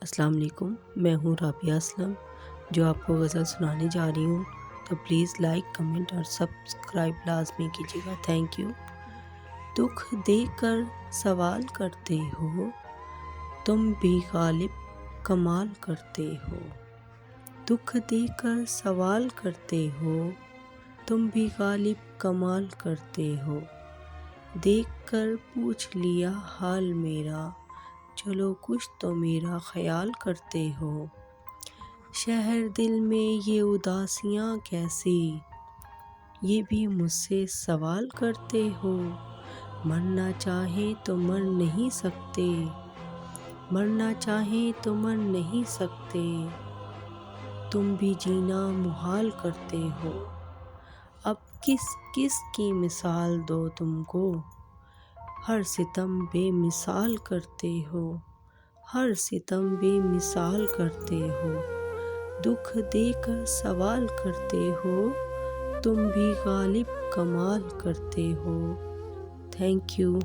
السلام علیکم، میں ہوں رابعہ اسلم جو آپ کو غزل سنانے جا رہی ہوں، تو پلیز لائک، کمنٹ اور سبسکرائب لازمی کیجیے گا، تھینک یو۔ دکھ دے کر سوال کرتے ہو، تم بھی غالب کمال کرتے ہو۔ دکھ دے کر سوال کرتے ہو، تم بھی غالب کمال کرتے ہو۔ دیکھ کر پوچھ لیا حال میرا، چلو کچھ تو میرا خیال کرتے ہو۔ شہر دل میں یہ اداسیاں کیسی، یہ بھی مجھ سے سوال کرتے ہو۔ مرنا چاہیں تو مر نہیں سکتے، مرنا چاہیں تو مر نہیں سکتے، تم بھی جینا محال کرتے ہو۔ اب کس کس کی مثال دو تم کو، ہر ستم بے مثال کرتے ہو، ہر ستم بے مثال کرتے ہو۔ دکھ دے کر سوال کرتے ہو، تم بھی غالب کمال کرتے ہو۔ Thank you.